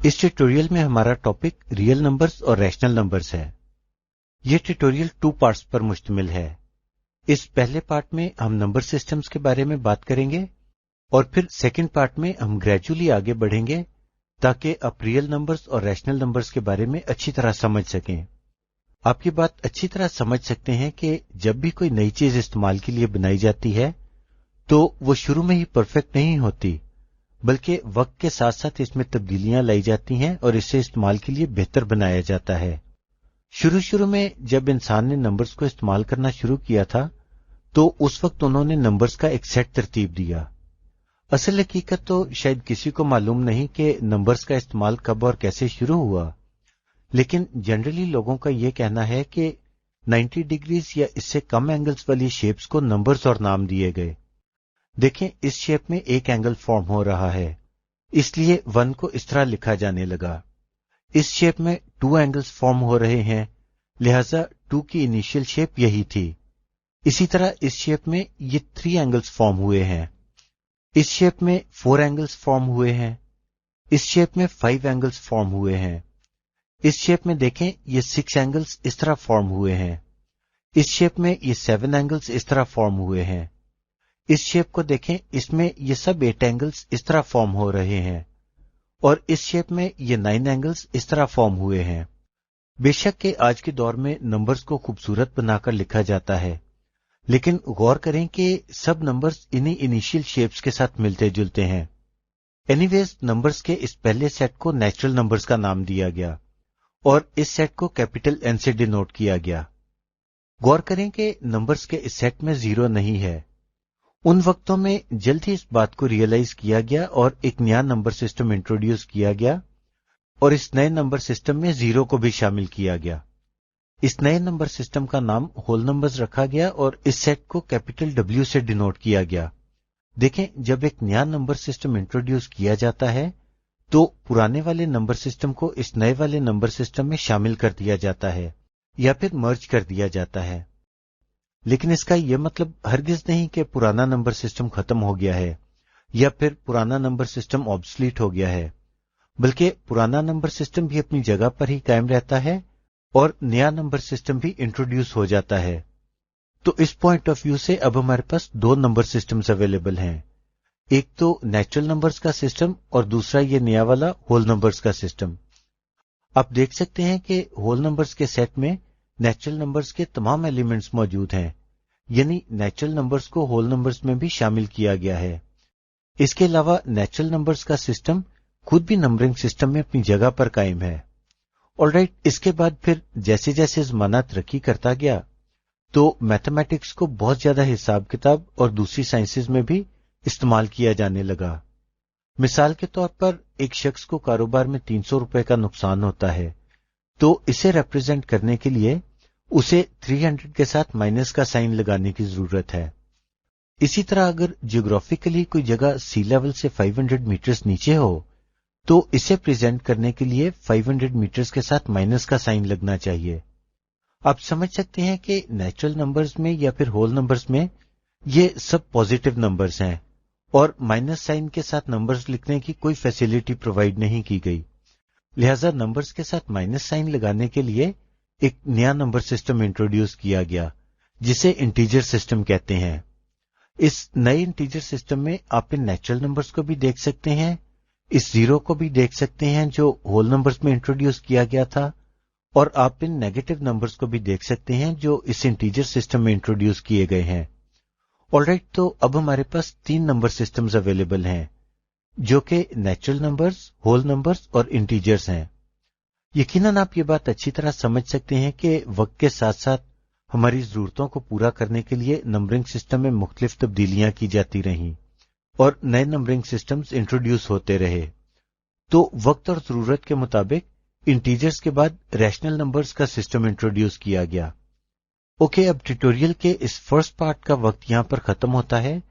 इस ट्यूटोरियल में हमारा टॉपिक रियल नंबर्स और रैशनल नंबर्स है। यह ट्यूटोरियल 2 पार्ट्स पर मुश्तमिल है। इस पहले पार्ट में हम नंबर सिस्टम्स के बारे में बात करेंगे और फिर सेकंड पार्ट में हम ग्रेजुअली आगे बढ़ेंगे ताकि आप रियल नंबर्स और रैशनल नंबर्स के बारे में अच्छी तरह समझ सकें। आप ये बात अच्छी तरह समझ सकते हैं कि जब भी कोई नई चीज इस्तेमाल के लिए बनाई जाती है तो वो शुरू में ही परफेक्ट नहीं होती, बल्कि वक्त के साथ साथ इसमें तब्दीलियां लाई जाती हैं और इसे इस्तेमाल के लिए बेहतर बनाया जाता है। शुरू में जब इंसान ने नंबर्स को इस्तेमाल करना शुरू किया था तो उस वक्त उन्होंने नंबर्स का एक सेट तरतीब दिया। असल हकीकत तो शायद किसी को मालूम नहीं कि नंबर्स का इस्तेमाल कब और कैसे शुरू हुआ, लेकिन जनरली लोगों का यह कहना है कि 90 डिग्रीज या इससे कम एंगल्स वाली शेप्स को नंबर्स और नाम दिए गए। देखें, इस शेप में एक एंगल फॉर्म हो रहा है, इसलिए 1 को इस तरह लिखा जाने लगा। इस शेप में 2 एंगल्स फॉर्म हो रहे हैं, लिहाजा 2 की इनिशियल शेप यही थी। इसी तरह इस शेप में ये 3 एंगल्स फॉर्म हुए हैं, इस शेप में 4 एंगल्स फॉर्म हुए हैं, इस शेप में 5 एंगल्स फॉर्म हुए हैं, इस शेप में देखें ये 6 एंगल्स इस तरह फॉर्म हुए हैं, इस शेप में ये 7 एंगल्स इस तरह फॉर्म हुए हैं, इस शेप को देखें, इसमें ये सब 8 एंगल्स इस तरह फॉर्म हो रहे हैं और इस शेप में ये 9 एंगल्स इस तरह फॉर्म हुए हैं। बेशक के आज के दौर में नंबर्स को खूबसूरत बनाकर लिखा जाता है, लेकिन गौर करें कि सब नंबर्स इन्हीं इनिशियल शेप्स के साथ मिलते जुलते हैं। एनीवेज, नंबर्स के इस पहले सेट को नेचुरल नंबर्स का नाम दिया गया और इस सेट को कैपिटल एन से डिनोट किया गया। गौर करें कि नंबर्स के इस सेट में 0 नहीं है। उन वक्तों में जल्द ही इस बात को रियलाइज किया गया और एक नया नंबर सिस्टम इंट्रोड्यूस किया गया और इस नए नंबर सिस्टम में 0 को भी शामिल किया गया। इस नए नंबर सिस्टम का नाम होल नंबर्स रखा गया और इस सेट को कैपिटल W से डिनोट किया गया। देखें, जब एक नया नंबर सिस्टम इंट्रोड्यूस किया जाता है तो पुराने वाले नंबर सिस्टम को इस नए वाले नंबर सिस्टम में शामिल कर दिया जाता है या फिर मर्ज कर दिया जाता है। लेकिन इसका यह मतलब हरगिज नहीं कि पुराना नंबर सिस्टम खत्म हो गया है या फिर पुराना नंबर सिस्टम ऑब्सलीट हो गया है, बल्कि पुराना नंबर सिस्टम भी अपनी जगह पर ही कायम रहता है और नया नंबर सिस्टम भी इंट्रोड्यूस हो जाता है। तो इस पॉइंट ऑफ व्यू से अब हमारे पास 2 नंबर सिस्टम्स अवेलेबल हैं, एक तो नेचुरल नंबर्स का सिस्टम और दूसरा ये नया वाला होल नंबर्स का सिस्टम। आप देख सकते हैं कि होल नंबर्स के सेट में नेचुरल नंबर्स के तमाम एलिमेंट्स मौजूद हैं, यानी नेचुरल नंबर्स को होल नंबर्स में भी शामिल किया गया है। इसके अलावा नेचुरल नंबर्स का सिस्टम खुद भी नंबरिंग सिस्टम में अपनी जगह पर कायम है। ऑलराइट, इसके बाद फिर जैसे जैसे जमाना तरक्की करता गया तो मैथमेटिक्स को बहुत ज्यादा हिसाब किताब और दूसरी साइंसेज में भी इस्तेमाल किया जाने लगा। मिसाल के तौर पर एक शख्स को कारोबार में 300 रुपए का नुकसान होता है तो इसे रिप्रेजेंट करने के लिए उसे 300 के साथ माइनस का साइन लगाने की जरूरत है। इसी तरह अगर जियोग्राफिकली कोई जगह सी लेवल से 500 मीटर्स नीचे हो तो इसे प्रेजेंट करने के लिए 500 मीटर्स के साथ माइनस का साइन लगना चाहिए। आप समझ सकते हैं कि नेचुरल नंबर्स में या फिर होल नंबर्स में ये सब पॉजिटिव नंबर्स हैं और माइनस साइन के साथ नंबर्स लिखने की कोई फैसिलिटी प्रोवाइड नहीं की गई। लिहाजा नंबर्स के साथ माइनस साइन लगाने के लिए एक नया नंबर सिस्टम इंट्रोड्यूस किया गया जिसे इंटीजर सिस्टम कहते हैं। इस नए इंटीजर सिस्टम में आप इन नेचुरल नंबर्स को भी देख सकते हैं, इस 0 को भी देख सकते हैं जो होल नंबर्स में इंट्रोड्यूस किया गया था, और आप इन नेगेटिव नंबर्स को भी देख सकते हैं जो इस इंटीजर सिस्टम में इंट्रोड्यूस किए गए हैं। ऑलराइट, तो अब हमारे पास 3 नंबर सिस्टम्स अवेलेबल हैं जो कि नेचुरल नंबर्स, होल नंबर्स और इंटीजर्स हैं। यकीनन आप ये बात अच्छी तरह समझ सकते हैं कि वक्त के साथ साथ हमारी जरूरतों को पूरा करने के लिए नंबरिंग सिस्टम में मुख्तलिफ तब्दीलियां की जाती रहीं और नए नंबरिंग सिस्टम्स इंट्रोड्यूस होते रहे। तो वक्त और जरूरत के मुताबिक इंटीजर्स के बाद रैशनल नंबर्स का सिस्टम इंट्रोड्यूस किया गया। ओके, अब ट्यूटोरियल के इस फर्स्ट पार्ट का वक्त यहां पर खत्म होता है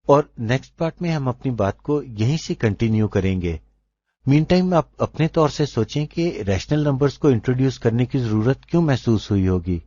और नेक्स्ट पार्ट में हम अपनी बात को यहीं से कंटिन्यू करेंगे। मीन टाइम आप अपने तौर से सोचें कि रैशनल नंबर्स को इंट्रोड्यूस करने की जरूरत क्यों महसूस हुई होगी।